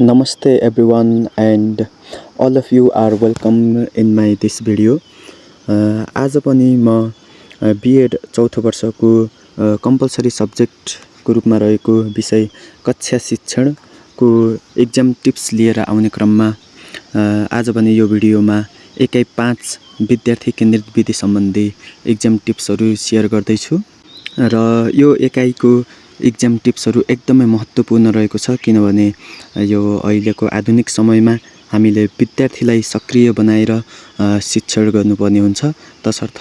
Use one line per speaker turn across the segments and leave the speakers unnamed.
Namaste everyone, and all of you are welcome in my this video. आज पनि म BEd चौथो वर्षको कम्पलसरी सब्जेक्टको रूपमा रहेको विषय कक्षा शिक्षणको एक्जाम टिप्स लिएर आउने क्रममा आज पनि यो भिडियोमा एकाइ 5 विद्यार्थी केन्द्रित विधि सम्बन्धी एक्जाम टिप्सहरू सेयर गर्दैछु र यो एकाइको एक्जाम टिप्सहरू एकदमै महत्त्वपूर्ण रहेको छ किनभने यो अहिलेको आधुनिक समयमा हामीले विद्यार्थीलाई सक्रिय बनाएर शिक्षण गर्नुपर्ने हुन्छ। तसर्थ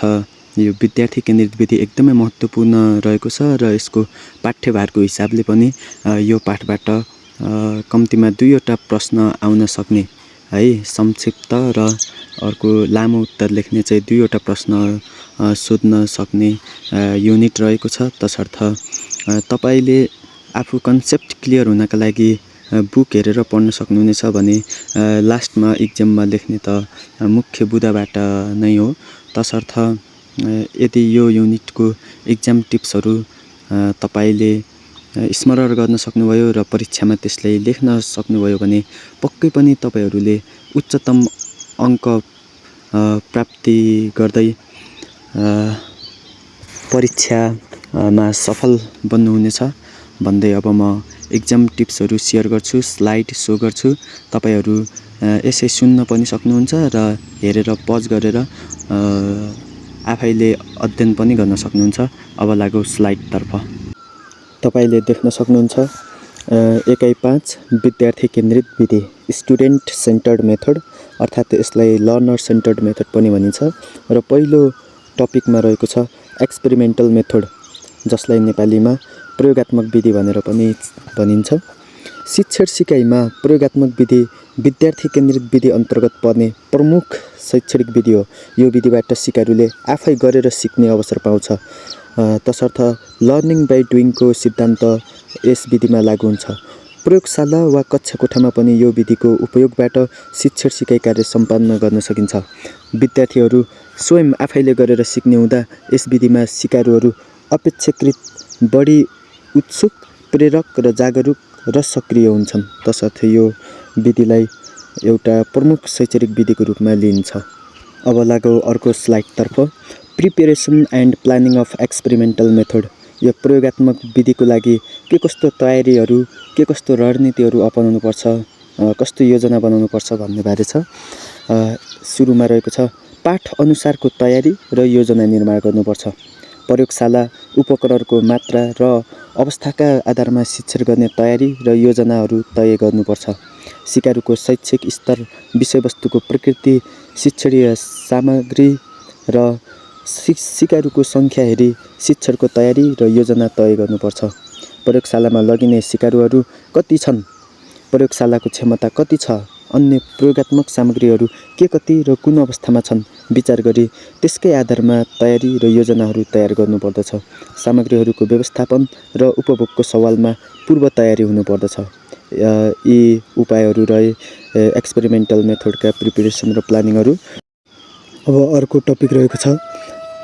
यो विद्यार्थी केन्द्रित विधि एकदमै महत्त्वपूर्ण रहेको छ र यसको पाठ्यभारको हिसाबले पनि यो पाठबाट कम्तीमा 2वटा प्रश्न आउन सक्ने है, संक्षिप्त र अर्को लामो उत्तर लेख्ने चाहिँ 2वटा प्रश्न सोध्न सक्ने युनिट रहेको छ। तसर्थ तपाईले आफू कन्सेप्ट क्लियर हुनका लागि बुक हेरेर पढ्न सक्नुहुनेछ भने लास्टमा एक्जाममा लेख्ने त मुख्य बुँदाबाट नै हो। तसर्थ यदि यो युनिटको एक्जाम टिप्सहरू तपाईले स्मरण गर्न सक्नुभयो र परीक्षामा त्यसलाई लेख्न सक्नुभयो भने पक्कै पनि तपाईहरूले उच्चतम अङ्क प्राप्ति गर्दै परीक्षामा सफल बन्नुहुनेछ भन्दै अब म एक्जाम टिप्सहरू सेयर गर्छु, स्लाइड सो गर्छु। तपाईहरू यसै सुन्न पनि सक्नुहुन्छ र हेरेर पज गरेर आफैले अध्ययन पनि गर्न सक्नुहुन्छ। अब लागौ स्लाइडतर्फ। तपाईले देख्न सक्नुहुन्छ एकाइ 5 विद्यार्थी केन्द्रित विधि, स्टुडेन्ट सेन्टर्ड मेथड, अर्थात् यसलाई लर्नर सेन्टर्ड मेथड पनि भनिन्छ। र पहिलो टपिकमा रहेको छ एक्सपेरिमेन्टल मेथड, जसलाई नेपालीमा प्रयोगात्मक विधि भनेर पनि भनिन्छ। शिक्षण सिकाइमा प्रयोगात्मक विधि विद्यार्थी केन्द्रित विधि अन्तर्गत पर्ने प्रमुख शैक्षणिक विधि हो। यो विधिबाट सिकारुले आफै गरेर सिक्ने अवसर पाउँछ। तसर्थ लर्निङ बाई डुइङको सिद्धान्त यस विधिमा लागू हुन्छ। प्रयोगशाला वा कक्षा कोठामा पनि यो विधिको उपयोगबाट शिक्षण सिकाइ कार्य सम्पादन गर्न सकिन्छ। विद्यार्थीहरू स्वयं आफैले गरेर सिक्ने हुँदा यस विधिमा सिकारुहरू अपेक्षाकृत बढी उत्सुक, प्रेरक र जागरुक र सक्रिय हुन्छन्। तसर्थ यो विधिलाई एउटा प्रमुख शैक्षणिक विधिको रूपमा लिइन्छ। अब लागौ अर्को स्लाइडतर्फ। Preparation and planning of experimental method. यो प्रयोगात्मक विधिको लागि के कस्तो तयारीहरू, के कस्तो रणनीतिहरू अपनाउनुपर्छ, कस्तो योजना बनाउनुपर्छ भन्ने बारे छ। सुरुमा रहेको छ पाठ अनुसारको तयारी र योजना निर्माण गर्नुपर्छ। प्रयोगशाला उपकरणको मात्रा र अवस्थाका आधारमा शिक्षण गर्ने तयारी र योजनाहरू तय गर्नुपर्छ। सिकारुको शैक्षिक स्तर, विषयवस्तुको प्रकृति, शिक्षणीय सामग्री र सिकारुको सङ्ख्या हेरी शिक्षणको तयारी र योजना तय गर्नुपर्छ। प्रयोगशालामा लगिने सिकारुहरू कति छन्, प्रयोगशालाको क्षमता कति छ, अन्य प्रयोगात्मक सामग्रीहरू के कति र कुन अवस्थामा छन् विचार गरी त्यसकै आधारमा तयारी र योजनाहरू तयार गर्नुपर्दछ। सामग्रीहरूको व्यवस्थापन र उपभोगको सवालमा पूर्व तयारी हुनुपर्दछ। यी उपायहरू रहे एक्सपेरिमेन्टल मेथडका प्रिपेरेसन र प्लानिङहरू। अब अर्को टपिक रहेको छ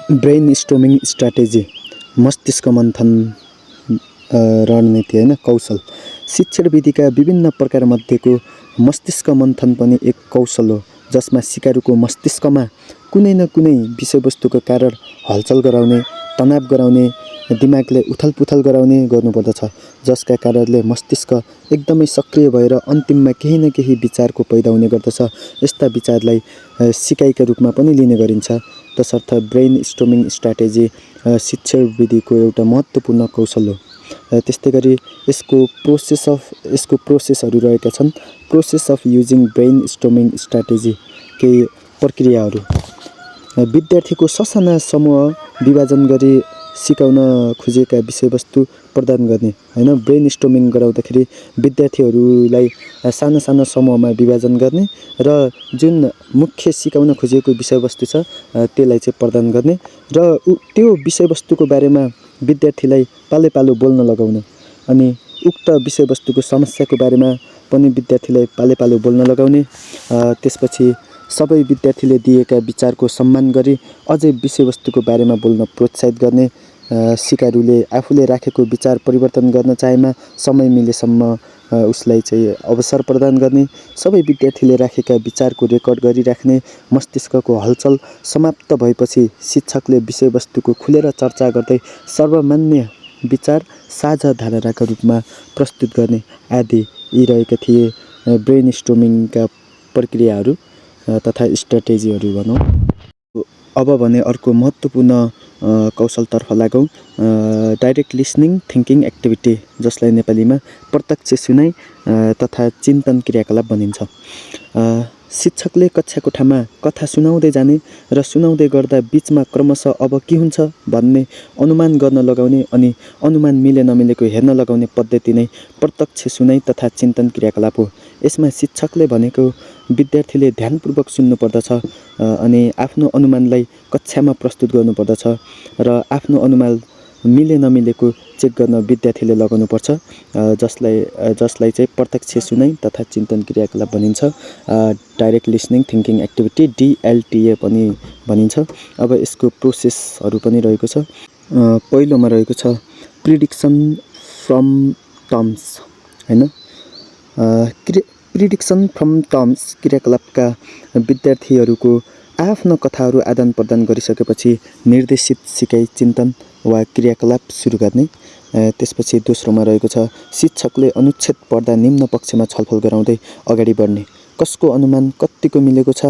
ब्रेन स्टोमिङ स्ट्राटेजी, मस्तिष्क मन्थन रणनीति होइन, कौशल। शिक्षण विधिका विभिन्न प्रकारमध्येको मस्तिष्क मन्थन पनि एक कौशल हो, जसमा सिकारुको मस्तिष्कमा कुनै न कुनै विषयवस्तुको कारण हलचल गराउने, तनाव गराउने, दिमागले उथलपुथल गराउने गर्नुपर्दछ, जसका कारणले मस्तिष्क एकदमै सक्रिय भएर अन्तिममा केही न केही विचारको पैदा हुने गर्दछ। यस्ता विचारलाई सिकाइका रूपमा पनि लिने गरिन्छ। तसर्थ ब्रेन स्टोमिङ स्ट्राटेजी शिक्षण विधिको एउटा महत्त्वपूर्ण कौशल हो। त्यस्तै गरी यसको प्रोसेसहरू रहेका छन्। Process of using brain storming strategy, केही प्रक्रियाहरू। विद्यार्थीको ससाना समूह विभाजन गरी सिकाउन खोजेका विषयवस्तु प्रदान गर्ने होइन। ब्रेन स्टोमिङ गराउँदाखेरि विद्यार्थीहरूलाई साना साना समूहमा विभाजन गर्ने र जुन मुख्य सिकाउन खोजेको विषयवस्तु छ त्यसलाई चाहिँ प्रदान गर्ने र त्यो विषयवस्तुको बारेमा विद्यार्थीलाई पालैपालो बोल्न लगाउने, अनि उक्त विषयवस्तुको समस्याको बारेमा पनि विद्यार्थीलाई पालैपालो बोल्न लगाउने। त्यसपछि सबै विद्यार्थीले दिएका विचारको सम्मान गरी अझै विषयवस्तुको बारेमा बोल्न प्रोत्साहित गर्ने। सिकारुले आफूले राखेको विचार परिवर्तन गर्न चाहेमा समय मिलेसम्म उसलाई चाहिँ अवसर प्रदान गर्ने, सबै विद्यार्थीले राखेका विचारको रेकर्ड गरिराख्ने, मस्तिष्कको हलचल समाप्त भएपछि शिक्षकले विषयवस्तुको खुलेर चर्चा गर्दै सर्वमान्य विचार साझा धारणाका रूपमा प्रस्तुत गर्ने आदि यी रहेका थिए ब्रेन स्टोमिङका प्रक्रियाहरू तथा स्ट्राटेजीहरू भनौँ। अब भने अर्को महत्त्वपूर्ण कौशलतर्फ लागौँ, डाइरेक्ट लिसनिङ थिङ्किङ एक्टिभिटी, जसलाई नेपालीमा प्रत्यक्ष सुनाइ तथा चिन्तन क्रियाकलाप भनिन्छ। शिक्षकले कक्षा कोठामा कथा सुनाउँदै जाने र सुनाउँदै गर्दा बिचमा क्रमशः अब के हुन्छ भन्ने अनुमान गर्न लगाउने अनि अनुमान मिले नमिलेको हेर्न लगाउने पद्धति नै प्रत्यक्ष सुनाइ तथा चिन्तन क्रियाकलाप हो। यसमा शिक्षकले भनेको विद्यार्थीले ध्यानपूर्वक सुन्नुपर्दछ अनि आफ्नो अनुमानलाई कक्षामा प्रस्तुत गर्नुपर्दछ र आफ्नो अनुमान मिले नमिलेको चेक गर्न विद्यार्थीले लगाउनुपर्छ, जसलाई चाहिँ प्रत्यक्ष सुनाइ तथा चिन्तन क्रियाकलाप भनिन्छ। Direct listening thinking activity DLTA पनि भनिन्छ। अब यसको प्रोसेसहरू पनि रहेको छ। पहिलोमा रहेको छ प्रिडिक्सन फ्रम टर्म्स, हैन। प्रिडिक्सन फ्रम टर्म्स क्रियाकलापका विद्यार्थीहरूको आफ्ना कथाहरू आदान प्रदान गरिसकेपछि निर्देशित सिकाइ चिन्तन वा क्रियाकलाप सुरु गर्ने। त्यसपछि दोस्रोमा रहेको छ शिक्षकले अनुच्छेद पढ्दा निम्न पक्षमा छलफल गराउँदै अगाडि बढ्ने, कसको अनुमान कतिको मिलेको छ,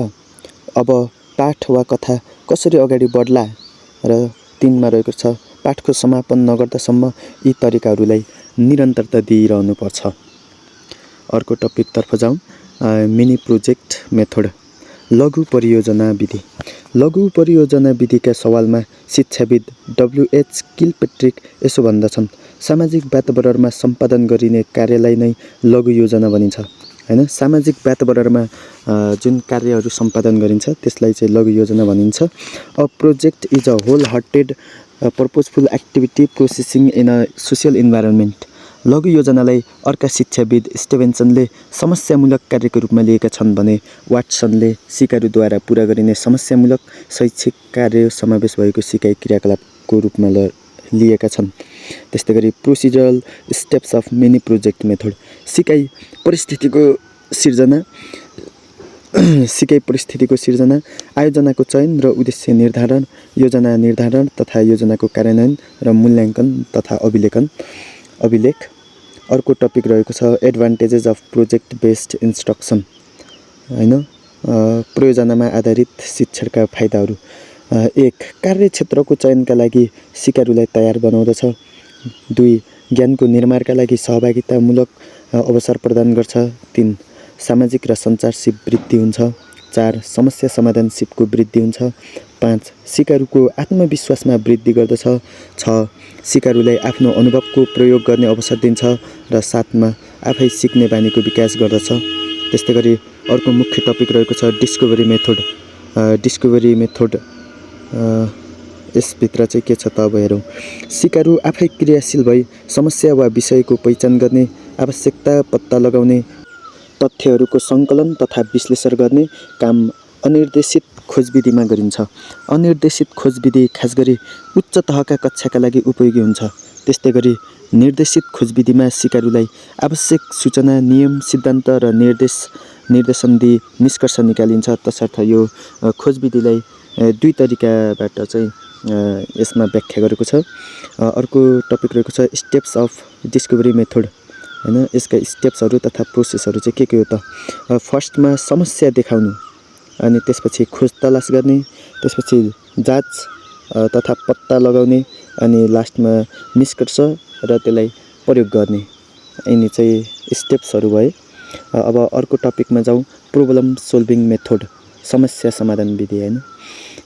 अब पाठ वा कथा कसरी अगाडि बढ्ला। र 3मा रहेको छ पाठको समापन नगर्दासम्म यी तरिकाहरूलाई निरन्तरता दिइरहनुपर्छ। अर्को टपिकतर्फ जाउँ, मिनी प्रोजेक्ट मेथड, लघु परियोजना विधि। लघु परियोजना विधिका सवालमा शिक्षाविद WH किलपेट्रिक यसो भन्दछन्, सामाजिक वातावरणमा सम्पादन गरिने कार्यलाई नै लघु योजना भनिन्छ, हैन। सामाजिक वातावरणमा जुन कार्यहरू सम्पादन गरिन्छ त्यसलाई चाहिँ लघु योजना भनिन्छ। A project is a whole hearted purposeful activity processing in a social environment. लघु योजनालाई अर्का शिक्षाविद स्टेभेन्सनले समस्यामूलक कार्यको रूपमा लिएका छन् भने वाटसनले सिकारुद्वारा पुरा गरिने समस्यामूलक शैक्षिक कार्य समावेश भएको सिकाइ क्रियाकलापको रूपमा लिएका छन्। त्यस्तै गरी procedural steps of mini project method, सिकाइ परिस्थितिको सिर्जना, आयोजनाको चयन र उद्देश्य निर्धारण, योजना निर्धारण तथा योजनाको कार्यान्वयन र मूल्याङ्कन तथा अभिलेख। अर्को टपिक रहेको छ advantages of project based instruction, हैन। प्रयोजनामा आधारित शिक्षणका फाइदाहरू। 1. कार्यक्षेत्रको चयनका लागि सिकारुलाई तयार बनाउँदछ। 2. ज्ञानको निर्माणका लागि सहभागितामूलक अवसर प्रदान गर्छ। 3. सामाजिक र सञ्चार सिप वृद्धि हुन्छ। 4. समस्या समाधान सिपको वृद्धि हुन्छ। 5. सिकारुको आत्मविश्वासमा वृद्धि गर्दछ। 6. सिकारुलाई आफ्नो अनुभवको प्रयोग गर्ने अवसर दिन्छ। र 7मा आफै सिक्ने बानीको विकास गर्दछ। त्यस्तै गरी अर्को मुख्य टपिक रहेको छ डिस्कभरी मेथड। यसभित्र चाहिँ के छ त अब हेरौँ। सिकारु आफै क्रियाशील भई समस्या वा विषयको पहिचान गर्ने, आवश्यकता पत्ता लगाउने, तथ्यहरूको सङ्कलन तथा विश्लेषण गर्ने काम अनिर्देशित खोजविधिमा गरिन्छ। अनिर्देशित खोजविधि खास गरी उच्च तहका कक्षाका लागि उपयोगी हुन्छ। त्यस्तै गरी निर्देशित खोजविधिमा सिकारुलाई आवश्यक सूचना, नियम, सिद्धान्त र निर्देशन दिई निष्कर्ष निकालिन्छ। तसर्थ यो खोजविधिलाई 2 तरिकाबाट चाहिँ यसमा व्याख्या गरेको छ। अर्को टपिक रहेको छ स्टेप्स अफ डिस्कभरी मेथड, हैन। यसका स्टेप्सहरू तथा प्रोसेसहरू चाहिँ के हो त। फर्स्टमा समस्या देखाउनु, अनि त्यसपछि खोज तलास गर्ने, त्यसपछि जाँच तथा पत्ता लगाउने, अनि लास्टमा निष्कर्ष र त्यसलाई प्रयोग गर्ने। यिनी चाहिँ स्टेप्सहरू भए। अब अर्को टपिकमा जाउँ, प्रब्लम सोल्भिङ मेथड, समस्या समाधान विधि, हैन।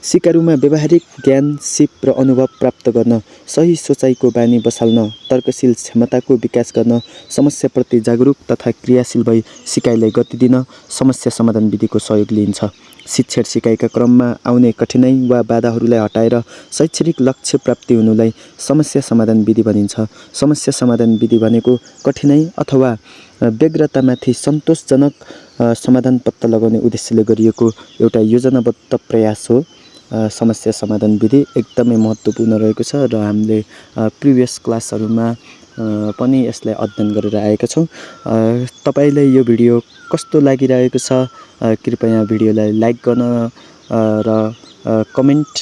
सिकारुमा व्यावहारिक ज्ञान, सिप र अनुभव प्राप्त गर्न, सही सोचाइको बानी बसाल्न, तर्कशील क्षमताको विकास गर्न, समस्याप्रति जागरुक तथा क्रियाशील भई सिकाइलाई गति दिन समस्या समाधान विधिको सहयोग लिइन्छ। शिक्षण सिकाइका क्रममा आउने कठिनाइ वा बाधाहरूलाई हटाएर शैक्षणिक लक्ष्य प्राप्ति हुनुलाई समस्या समाधान विधि भनिन्छ। समस्या समाधान विधि भनेको कठिनाइ अथवा व्यग्रतामाथि सन्तोषजनक समाधान पत्ता लगाउने उद्देश्यले गरिएको एउटा योजनाबद्ध प्रयास हो। समस्या समाधान विधि एकदमै महत्त्वपूर्ण रहेको छ र हामीले प्रिभियस क्लासहरूमा पनि यसलाई अध्ययन गरेर आएका छौँ। तपाईलाई यो भिडियो कस्तो लागिरहेको छ कृपया भिडियोलाई लाइक गर्न र कमेन्ट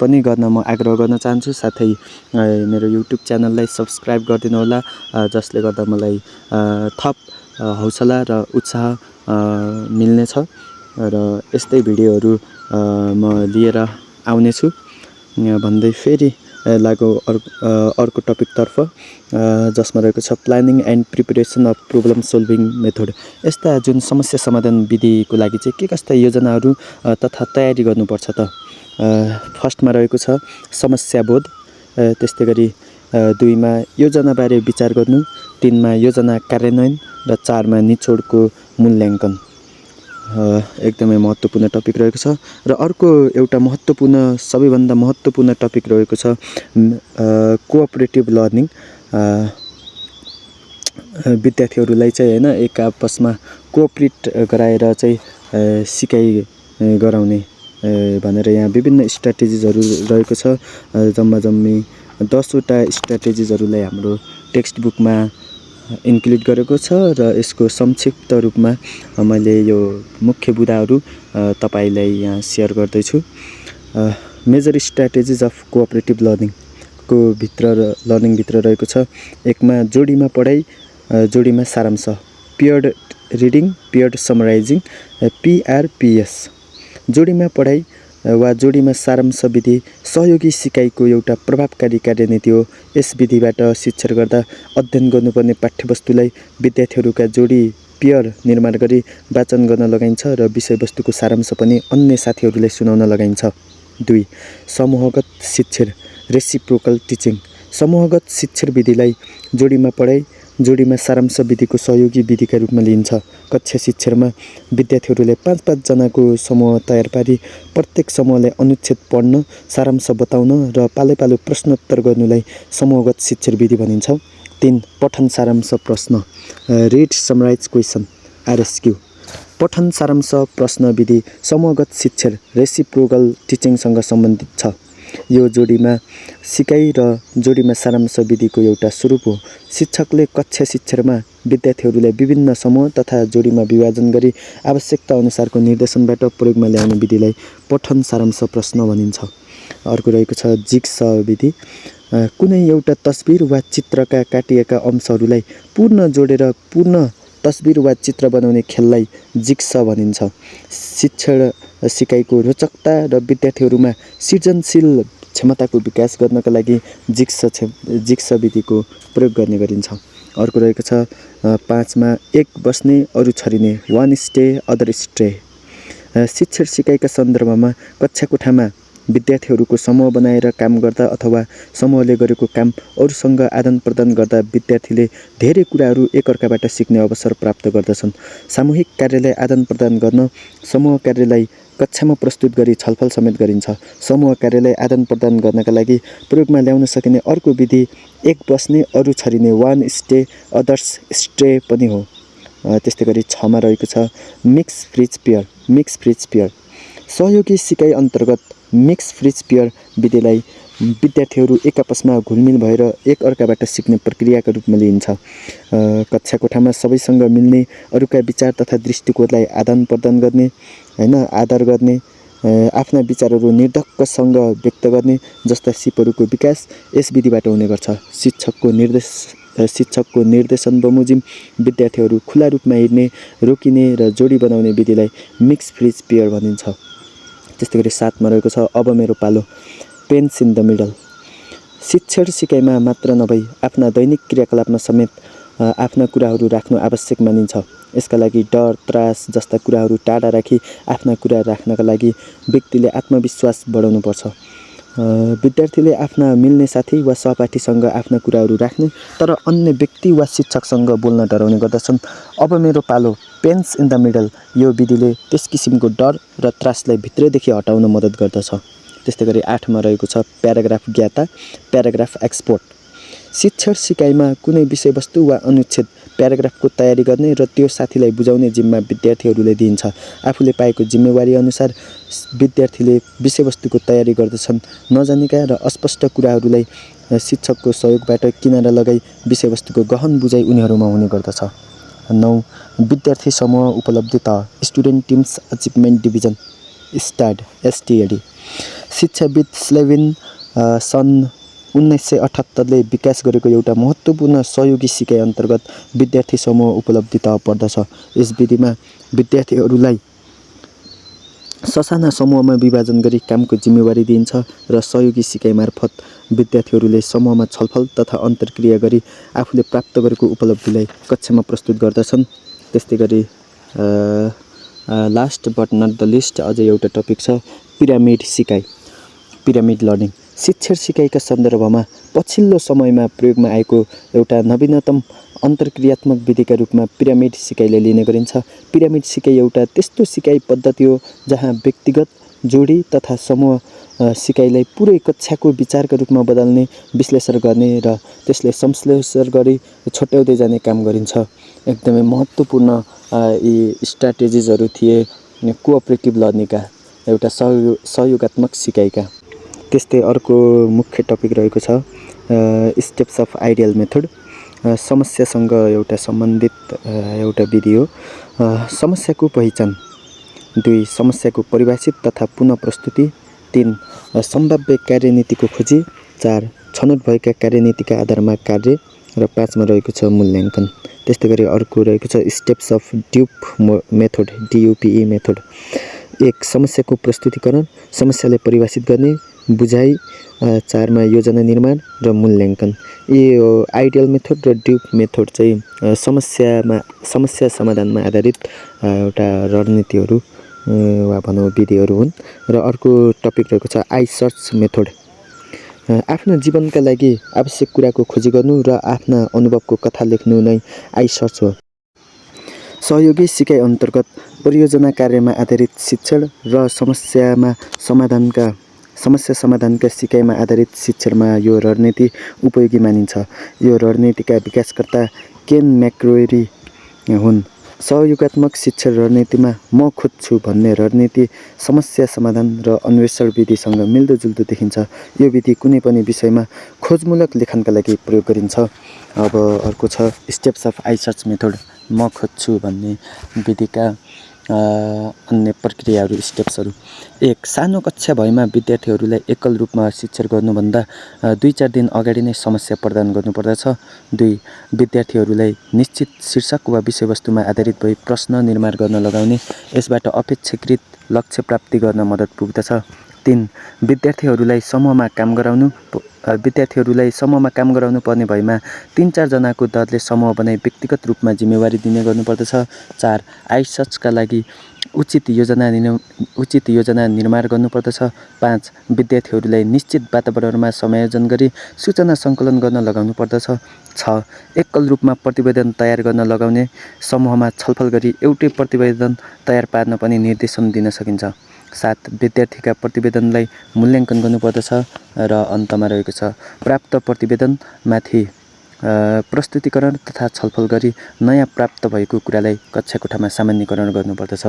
पनि गर्न म आग्रह गर्न चाहन्छु। साथै मेरो युट्युब च्यानललाई सब्स्क्राइब गरिदिनु होला, जसले गर्दा मलाई थप हौसला र उत्साह मिल्नेछ र यस्तै भिडियोहरू म लिएर आउनेछु भन्दै फेरि लागौ अर्को टपिकतर्फ, जसमा रहेको छ planning and preparation of problem solving method. यस्ता जुन समस्या समाधान विधिको लागि चाहिँ के कस्ता योजनाहरू तथा तयारी गर्नुपर्छ त। फर्स्टमा रहेको छ समस्याबोध, त्यस्तै गरी 2मा योजनाबारे विचार गर्नु, 3मा योजना कार्यान्वयन र 4मा निचोडको मूल्याङ्कन। एकदमै महत्त्वपूर्ण टपिक रहेको छ। र अर्को एउटा सबैभन्दा महत्त्वपूर्ण टपिक रहेको छ कोअपरेटिभ लर्निङ। विद्यार्थीहरूलाई चाहिँ हैन एक आपसमा कोअपरेट गराएर चाहिँ सिकाइ गराउने भनेर यहाँ विभिन्न स्ट्र्याटेजिजहरू रहेको छ। जम्मी 10 वटा स्ट्र्याटेजिजहरूलाई हाम्रो टेक्स्ट बुकमा इन्क्लुड गरेको छ र यसको संक्षिप्त रूपमा मैले यो मुख्य बुदाहरू तपाईलाई यहाँ सेयर गर्दैछु। मेजर स्ट्र्याटेजिज अफ कोअपरेटिभ लर्निङको भित्र रहेको छ 1मा जोडीमा पढाइ, जोडीमा सारांश, पियर्ड रिडिङ, पियर्ड समराइजिङ, PRPS। जोडीमा पढाइ वा जोडीमा सारांश विधि सहयोगी सिकाइको एउटा प्रभावकारी कार्यनीति हो। यस विधिबाट शिक्षण गर्दा अध्ययन गर्नुपर्ने पाठ्यवस्तुलाई विद्यार्थीहरूका जोडी पियर निर्माण गरी वाचन गर्न लगाइन्छ र विषयवस्तुको सारांश पनि अन्य साथीहरूलाई सुनाउन लगाइन्छ। 2 समूहगत शिक्षण, रेसिप्रोकल टिचिङ। समूहगत शिक्षण विधिलाई जोडीमा पढाइ, जोडीमा सारांश विधिको सहयोगी विधिका रूपमा लिइन्छ। कक्षा शिक्षणमा विद्यार्थीहरूले 5-5 जनाको समूह तयार पारी प्रत्येक समूहलाई अनुच्छेद पढ्न, सारांश बताउन र पालैपालो प्रश्नोत्तर गर्नुलाई समूहगत शिक्षण विधि भनिन्छ। 3 पठन सारांश प्रश्न, रिड समराइज क्वेसन, RSQ। पठन सारांश प्रश्न विधि समूहगत शिक्षण रेसिप्रोकल टिचिङसँग सम्बन्धित छ। यो जोडीमा सिकाइ र जोडीमा सारांश विधिको एउटा स्वरूप हो। शिक्षकले कक्षा शिक्षणमा विद्यार्थीहरूलाई विभिन्न समूह तथा जोडीमा विभाजन गरी आवश्यकता अनुसारको निर्देशनबाट प्रयोगमा ल्याउने विधिलाई पठन सारांश प्रश्न भनिन्छ। अर्को रहेको छ जिग्स विधि। कुनै एउटा तस्बिर वा चित्रका काटिएका अंशहरूलाई पुनः जोडेर पूर्ण तस्बिर वा चित्र बनाउने खेललाई जिग्स भनिन्छ। शिक्षण सिकाइको रोचकता र विद्यार्थीहरूमा सृजनशील क्षमताको विकास गर्नका लागि जिग्स विधिको प्रयोग गर्ने गरिन्छ। अर्को रहेको छ 5मा एक बस्ने अरू छरिने, 1 स्टे अदर स्ट्रे। शिक्षण सिकाइका सन्दर्भमा कक्षा कोठामा विद्यार्थीहरूको समूह बनाएर काम गर्दा अथवा समूहले गरेको काम अरूसँग आदान प्रदान गर्दा विद्यार्थीले धेरै कुराहरू एकअर्काबाट सिक्ने अवसर प्राप्त गर्दछन्। सामूहिक कार्यलाई आदान प्रदान गर्न समूह कार्यलाई कक्षामा प्रस्तुत गरी छलफल समेत गरिन्छ। समूह कार्यलाई आदान प्रदान गर्नका लागि प्रयोगमा ल्याउन सकिने अर्को विधि एक बस्ने अरू छरिने, 1 स्टे अदर्स स्ट्रे पनि हो। त्यस्तै गरी 6मा रहेको छ मिक्स फ्रिज पेयर। सहयोगी सिकाइ अन्तर्गत मिक्स फ्रिज पेयर विधिलाई विद्यार्थीहरू एक आपसमा घुलमिल भएर एक अर्काबाट सिक्ने प्रक्रियाका रूपमा लिइन्छ। कक्षा कोठामा सबैसँग मिल्ने, अरूका विचार तथा दृष्टिकोणलाई आदान प्रदान गर्ने, आदर गर्ने, आफ्ना विचारहरू निर्धक्कसँग व्यक्त गर्ने जस्ता सिपहरूको विकास यस विधिबाट हुने गर्छ। शिक्षकको निर्देशन बमोजिम विद्यार्थीहरू खुला रूपमा हिँड्ने, रोकिने र जोडी बनाउने विधिलाई मिक्स फ्रिज पेयर भनिन्छ। त्यस्तै गरी 7मा रहेको छ अब मेरो पालो, पेन्स इन द मिडल। शिक्षण सिकाइमा मात्र नभई आफ्ना दैनिक क्रियाकलापमा समेत आफ्ना कुराहरू राख्नु आवश्यक मानिन्छ। यसका लागि डर, त्रास जस्ता कुराहरू टाढा राखी आफ्ना कुरा राख्नका लागि व्यक्तिले आत्मविश्वास बढाउनुपर्छ। विद्यार्थीले आफ्ना मिल्ने साथी वा सहपाठीसँग आफ्ना कुराहरू राख्ने तर अन्य व्यक्ति वा शिक्षकसँग बोल्न डराउने गर्दछन्। अब मेरो पालो, पेन्स इन द मिडल। यो विधिले त्यस किसिमको डर र त्रासलाई भित्रैदेखि हटाउन मद्दत गर्दछ। त्यस्तै गरी 8मा रहेको छ प्याराग्राफ ज्ञाता, प्याराग्राफ एक्सपोर्ट। शिक्षण सिकाइमा कुनै विषयवस्तु वा अनुच्छेद प्याराग्राफको तयारी गर्ने र त्यो साथीलाई बुझाउने जिम्मा विद्यार्थीहरूले दिइन्छ। आफूले पाएको जिम्मेवारी अनुसार विद्यार्थीले विषयवस्तुको तयारी गर्दछन्। नजानेका र अस्पष्ट कुराहरूलाई शिक्षकको सहयोगबाट किनारा लगाई विषयवस्तुको गहन बुझाइ उनीहरूमा हुने गर्दछ। 9. विद्यार्थी समूह उपलब्धता student teams achievement division STAD STAD। शिक्षाविद स्लेभिन सन् 1978ले विकास गरेको एउटा महत्त्वपूर्ण सहयोगी सिकाइ अन्तर्गत विद्यार्थी समूह उपलब्धता पर्दछ। यस विधिमा विद्यार्थीहरूलाई ससाना समूहमा विभाजन गरी कामको जिम्मेवारी दिइन्छ र सहयोगी सिकाइ मार्फत विद्यार्थीहरूले समूहमा छलफल तथा अन्तर्क्रिया गरी आफूले प्राप्त गरेको उपलब्धिलाई कक्षामा प्रस्तुत गर्दछन्। त्यस्तै गरी last but not the list अझै एउटा टपिक छ पिरामिड सिकाइ, पिरामिड लर्निङ। शिक्षण सिकाइका सन्दर्भमा पछिल्लो समयमा प्रयोगमा आएको एउटा नवीनतम अन्तर्क्रियात्मक विधिका रूपमा पिरामिड सिकाइलाई लिने गरिन्छ। पिरामिड सिकाइ एउटा त्यस्तो सिकाइ पद्धति हो जहाँ व्यक्तिगत, जोडी तथा समूह सिकाइलाई पुरै कक्षाको विचारका रूपमा बदल्ने, विश्लेषण गर्ने र त्यसले संश्लेषण गरी छुट्याउँदै जाने काम गरिन्छ। एकदमै महत्त्वपूर्ण यी स्ट्राटेजिजहरू थिए कोअपरेटिभ लर्निङका, एउटा सहयोगात्मक सिकाइका। त्यस्तै अर्को मुख्य टपिक रहेको छ स्टेप्स अफ आइडियल मेथड। समस्यासँग एउटा सम्बन्धित एउटा विधि हो। समस्याको पहिचान। 2. समस्याको परिभाषित तथा पुनः प्रस्तुति। 3. सम्भाव्य कार्यनीतिको खोजी। 4. छनौट भएका कार्यनीतिका आधारमा कार्य र 5 मा रहेको छ मूल्याङ्कन। त्यस्तै गरी अर्को रहेको छ steps of DUPE method DUPE method. 1. समस्याको प्रस्तुतिकरण, समस्यालाई परिभाषित गर्ने, बुझाइ। 4 मा योजना निर्माण र मूल्याङ्कन। यो आइडियल मेथड र ड्युप मेथड चाहिँ समस्या समाधानमा आधारित एउटा रणनीतिहरू वा भनौँ विधिहरू हुन्। र अर्को टपिक रहेको छ आइसर्च मेथड। आफ्नो जीवनका लागि आवश्यक कुराको खोजी गर्नु र आफ्ना अनुभवको कथा लेख्नु नै आइसर्च हो। सहयोगी सिकाइ अन्तर्गत परियोजना कार्यमा आधारित शिक्षण र समस्या समाधानका सिकाइमा आधारित शिक्षणमा यो रणनीति उपयोगी मानिन्छ। यो रणनीतिका विकासकर्ता केन म्याक्रोरी हुन्। सहयोगात्मक शिक्षण रणनीतिमा म खोज्छु भन्ने रणनीति समस्या समाधान र अन्वेषण विधिसँग मिल्दोजुल्दो देखिन्छ। यो विधि कुनै पनि विषयमा खोजमूलक लेखनका लागि प्रयोग गरिन्छ। अब अर्को छ स्टेप्स अफ आइसर्च मेथड। म खोज्छु भन्ने विधिका अन्य प्रक्रियाहरू, स्टेप्सहरू। 1. सानो कक्षा भएमा विद्यार्थीहरूलाई एकल रूपमा शिक्षण गर्नुभन्दा 2-4 दिन अगाडि नै समस्या प्रदान गर्नुपर्दछ। 2. विद्यार्थीहरूलाई निश्चित शीर्षक वा विषयवस्तुमा आधारित भई प्रश्न निर्माण गर्न लगाउने, यसबाट अपेक्षाकृत लक्ष्य प्राप्ति गर्न मद्दत पुग्दछ। 3. विद्यार्थीहरूलाई समूहमा काम गराउनु पर्ने भएमा 3-4 जनाको दलले समूह बनाई व्यक्तिगत रूपमा जिम्मेवारी दिने गर्नुपर्दछ। 4. आइसर्चका लागि उचित योजना निर्माण गर्नुपर्दछ। 5. विद्यार्थीहरूलाई निश्चित वातावरणमा समायोजन गरी सूचना सङ्कलन गर्न लगाउनु पर्दछ। 6. एकल रूपमा प्रतिवेदन तयार गर्न लगाउने, समूहमा छलफल गरी एउटै प्रतिवेदन तयार पार्न पनि निर्देशन दिन सकिन्छ। 7. विद्यार्थीका प्रतिवेदनलाई मूल्याङ्कन गर्नुपर्दछ। र अन्तमा रहेको छ प्राप्त प्रतिवेदनमाथि प्रस्तुतिकरण तथा छलफल गरी नयाँ प्राप्त भएको कुरालाई कक्षाकोठामा सामान्यकरण गर्नुपर्दछ।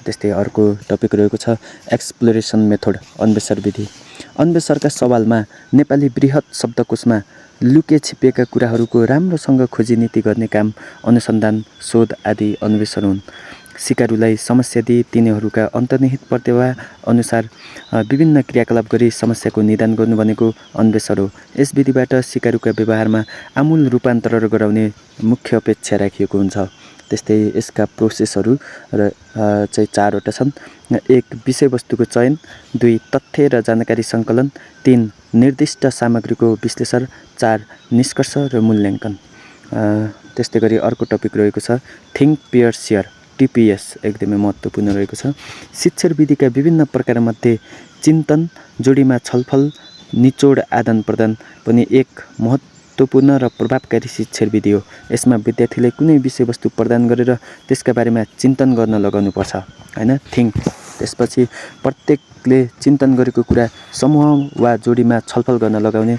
त्यस्तै अर्को टपिक रहेको छ एक्सप्लोरेसन मेथड, अन्वेषण विधि। अन्वेषणका सवालमा नेपाली बृहत शब्दकोशमा लुके छिपेका कुराहरूको राम्रोसँग खोजी नीति गर्ने काम अनुसन्धान, शोध आदि अन्वेषण हुन्। सिकारुलाई समस्या दिई तिनीहरूका अन्तर्निहित प्रतिभा अनुसार विभिन्न क्रियाकलाप गरी समस्याको निदान गर्नु भनेको अन्वेषण हो। यस विधिबाट सिकारुका व्यवहारमा आमूल रूपान्तरण गराउने मुख्य अपेक्षा राखिएको हुन्छ। त्यस्तै यसका प्रोसेसहरू चाहिँ 4वटा छन्। 1. विषयवस्तुको चयन। 2. तथ्य र जानकारी सङ्कलन। 3. निर्दिष्ट सामग्रीको विश्लेषण। 4. निष्कर्ष र मूल्याङ्कन। त्यस्तै गरी अर्को टपिक रहेको छ थिङ्क पेयर सेयर, TPS, एकदमै महत्त्वपूर्ण रहेको छ। शिक्षण विधिका विभिन्न प्रकारमध्ये चिन्तन, जोडीमा छलफल, निचोड आदान प्रदान पनि एक महत्त्वपूर्ण र प्रभावकारी शिक्षण विधि हो। यसमा विद्यार्थीले कुनै विषयवस्तु प्रदान गरेर त्यसका बारेमा चिन्तन गर्न लगाउनुपर्छ, हैन, थिङ्क। त्यसपछि प्रत्येकले चिन्तन गरेको कुरा समूह वा जोडीमा छलफल गर्न लगाउने,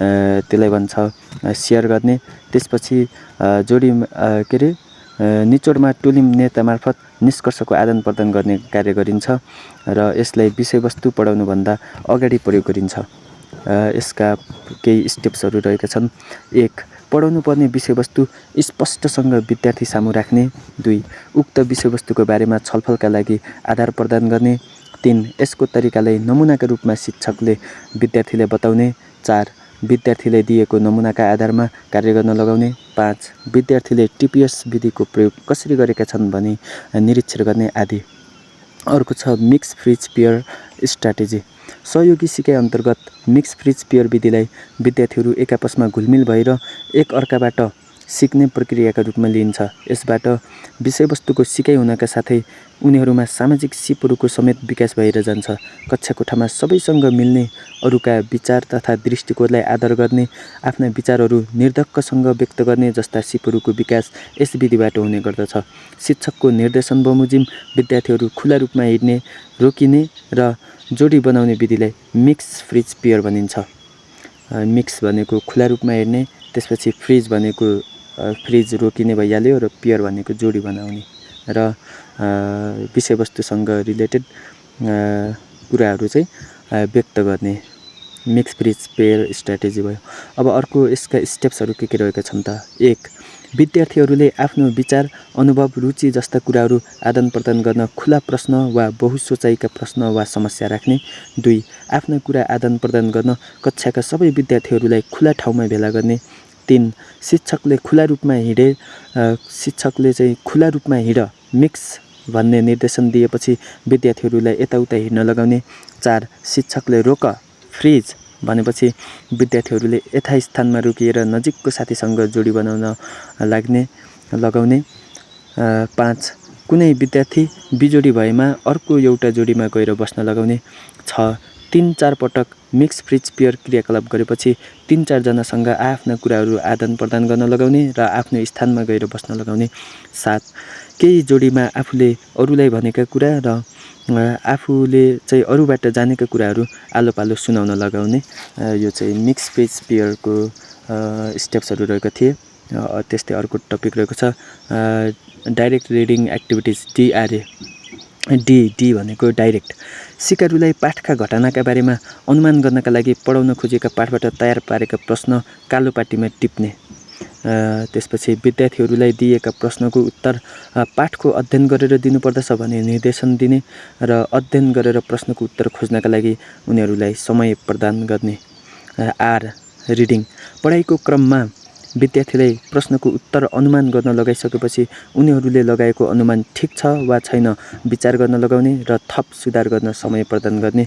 त्यसलाई भन्छ सेयर गर्ने। त्यसपछि जोडी के अरे निचोडमा टोली नेता मार्फत निष्कर्षको आदान प्रदान गर्ने कार्य गरिन्छ र यसलाई विषयवस्तु पढाउनुभन्दा अगाडि प्रयोग गरिन्छ। यसका केही स्टेप्सहरू रहेका छन्। 1. पढाउनु पर्ने विषयवस्तु स्पष्टसँग विद्यार्थी सामु राख्ने। 2. उक्त विषयवस्तुको बारेमा छलफलका लागि आधार प्रदान गर्ने। 3. यसको तरिकालाई नमुनाका रूपमा शिक्षकले विद्यार्थीलाई बताउने। 4. विद्यार्थीले दिएको नमुनाका आधारमा कार्य गर्न लगाउने। 5. विद्यार्थीले TPS विधिको प्रयोग कसरी गरेका छन् भनी निरीक्षण गर्ने आदि। अर्को छ मिक्स फ्रिज पेयर स्ट्राटेजी। सहयोगी सिकाइ अन्तर्गत मिक्स फ्रिज पेयर विधिलाई विद्यार्थीहरू एक आपसमा घुलमिल भएर एक अर्काबाट सिक्ने प्रक्रियाका रूपमा लिइन्छ। यसबाट विषयवस्तुको सिकाइ हुनका साथै उनीहरूमा सामाजिक सिपहरूको समेत विकास भएर जान्छ। कक्षा कोठामा सबैसँग मिल्ने, अरूका विचार तथा दृष्टिकोणलाई आदर गर्ने, आफ्ना विचारहरू निर्धक्कसँग व्यक्त गर्ने जस्ता सिपहरूको विकास यस विधिबाट हुने गर्दछ। शिक्षकको निर्देशन बमोजिम विद्यार्थीहरू खुला रूपमा हिँड्ने, रोकिने र जोडी बनाउने विधिलाई मिक्स फ्रिज पेयर भनिन्छ। मिक्स भनेको खुला रूपमा हिँड्ने, त्यसपछि फ्रिज भनेको फ्रिज रोकिने भइहाल्यो र पेयर भनेको जोडी बनाउने र विषयवस्तुसँग रिलेटेड कुराहरू चाहिँ व्यक्त गर्ने मिक्स फ्रिज पेयर स्ट्राटेजी भयो। अब अर्को यसका स्टेप्सहरू के रहेका छन् त। 1. विद्यार्थीहरूले आफ्नो विचार, अनुभव, रुचि जस्ता कुराहरू आदान प्रदान गर्न खुला प्रश्न वा बहुसोचाइका प्रश्न वा समस्या राख्ने। 2. आफ्ना कुरा आदान प्रदान गर्न कक्षाका सबै विद्यार्थीहरूलाई खुला ठाउँमा भेला गर्ने। 3. शिक्षकले खुला रूपमा हिँड मिक्स भन्ने निर्देशन दिएपछि विद्यार्थीहरूलाई यताउता हिँड्न लगाउने। 4. शिक्षकले रोक फ्रिज भनेपछि विद्यार्थीहरूले यथास्थानमा रोकिएर नजिकको साथीसँग जोडी बनाउन लगाउने। 5. कुनै विद्यार्थी बिजोडी भएमा अर्को एउटा जोडीमा गएर बस्न लगाउने। 6. 3-4 पटक मिक्स फ्रिज पेयर क्रियाकलाप गरेपछि 3-4 जनासँग आफ्ना कुराहरू आदान प्रदान गर्न लगाउने र आफ्नो स्थानमा गएर बस्न लगाउने। 7. केही जोडीमा आफूले अरूलाई भनेका कुरा र आफूले चाहिँ अरूबाट जानेका कुराहरू आलो पालो सुनाउन लगाउने। यो चाहिँ मिक्स फ्रिज पेयरको स्टेप्सहरू रहेका थिए। त्यस्तै अर्को टपिक रहेको छ direct reading activities DRA। D भनेको डाइरेक्ट। सिकारुलाई पाठका घटनाका बारेमा अनुमान गर्नका लागि पढाउन खोजेका पाठबाट तयार पारेका प्रश्न कालो पाटीमा टिप्ने। त्यसपछि विद्यार्थीहरूलाई दिएका प्रश्नको उत्तर पाठको अध्ययन गरेर दिनुपर्दछ भने निर्देशन दिने र अध्ययन गरेर प्रश्नको उत्तर खोज्नका लागि उनीहरूलाई समय प्रदान गर्ने। आर. रिडिङ। पढाइको क्रममा विद्यार्थीलाई प्रश्नको उत्तर अनुमान गर्न लगाइसकेपछि उनीहरूले लगाएको अनुमान ठिक छ वा छैन विचार गर्न लगाउने र थप सुधार गर्न समय प्रदान गर्ने।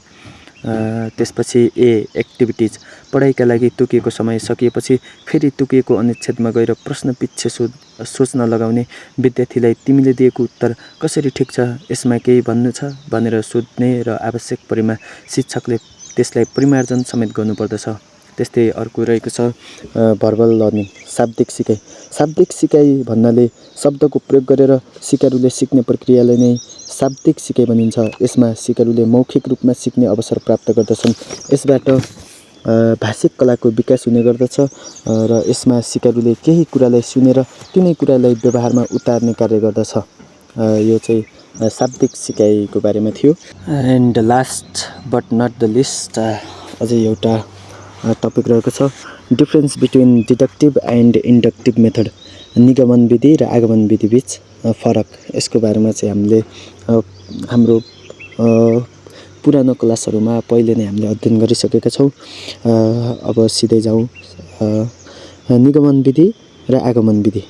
त्यसपछि ए. एक्टिभिटिज। पढाइका लागि तोकिएको समय सकिएपछि फेरि तोकिएको अनुच्छेदमा गएर प्रश्न पिच्छे सोच्न लगाउने। विद्यार्थीलाई तिमीले दिएको उत्तर कसरी ठिक छ, यसमा केही भन्नु छ भनेर सोध्ने र आवश्यक परेमा शिक्षकले त्यसलाई परिमार्जन समेत गर्नुपर्दछ। त्यस्तै अर्को रहेको छ भर्बल लर्निङ। शाब्दिक सिकाइ। शाब्दिक सिकाइ भन्नाले शब्दको प्रयोग गरेर सिकारुले सिक्ने प्रक्रियालाई नै शाब्दिक सिकाइ भनिन्छ। यसमा सिकारुले मौखिक रूपमा सिक्ने अवसर प्राप्त गर्दछन्। यसबाट भाषिक कलाको विकास हुने गर्दछ र यसमा सिकारुले केही कुरालाई सुनेर तिनै कुरालाई व्यवहारमा उतार्ने कार्य गर्दछ। यो चाहिँ शाब्दिक सिकाइको बारेमा थियो। And last but not the list अझै एउटा टपिक रहेको छ difference between deductive and inductive method. निगमन विधि र आगमन विधि बीच फरक। यसको बारेमा चाहिँ हामीले हाम्रो पुरानो क्लासहरूमा पहिले नै हामीले अध्ययन गरिसकेका छौँ। अब सिधै जाउँ निगमन विधि र आगमन विधि।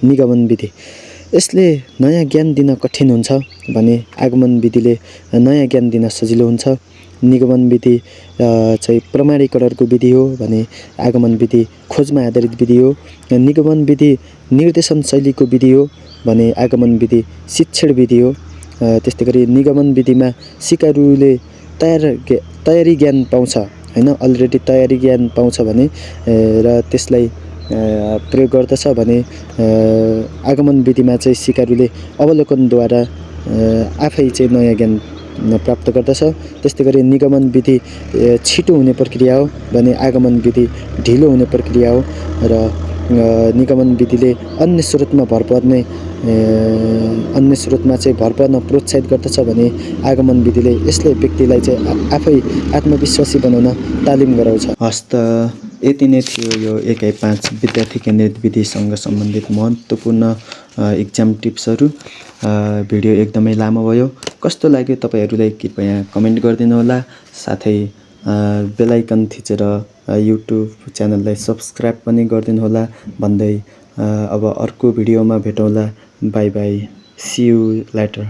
निगमन विधि यसले नयाँ ज्ञान दिन कठिन हुन्छ भने आगमन विधिले नयाँ ज्ञान दिन सजिलो हुन्छ। निगमन विधि चाहिँ प्रमाणीकरणको विधि हो भने आगमन विधि खोजमा आधारित विधि हो। निगमन विधि निर्देशन शैलीको विधि हो भने आगमन विधि शिक्षण विधि हो। त्यस्तै गरी निगमन विधिमा सिकारुले तयारी ज्ञान पाउँछ हैन, अलरेडी तयारी ज्ञान पाउँछ भने र त्यसलाई प्रयोग गर्दछ भने आगमन विधिमा चाहिँ सिकारुले अवलोकनद्वारा आफै चाहिँ नयाँ ज्ञान प्राप्त गर्दछ। त्यस्तै गरी निगमन विधि छिटो हुने प्रक्रिया हो भने आगमन विधि ढिलो हुने प्रक्रिया हो र निगमन विधिले अन्य स्रोतमा भर पर्न प्रोत्साहित गर्दछ भने आगमन विधिले यसले व्यक्तिलाई चाहिँ आफै आत्मविश्वासी बनाउन तालिम गराउँछ। हस्त यति नै थियो यो 1/5 विद्यार्थी केन्द्रित विधिसँग सम्बन्धित महत्त्वपूर्ण इक्जाम टिप्सहरू। भिडियो एकदमै लामो भयो। कस्तो लाग्यो तपाईहरूलाई कृपया कमेन्ट गरिदिनु होला। साथै बेल आइकन थिचेर युट्युब च्यानललाई सब्स्क्राइब पनि गरिदिनु होला भन्दै अब अर्को भिडियोमा भेटौँला। Bye bye, see you letter.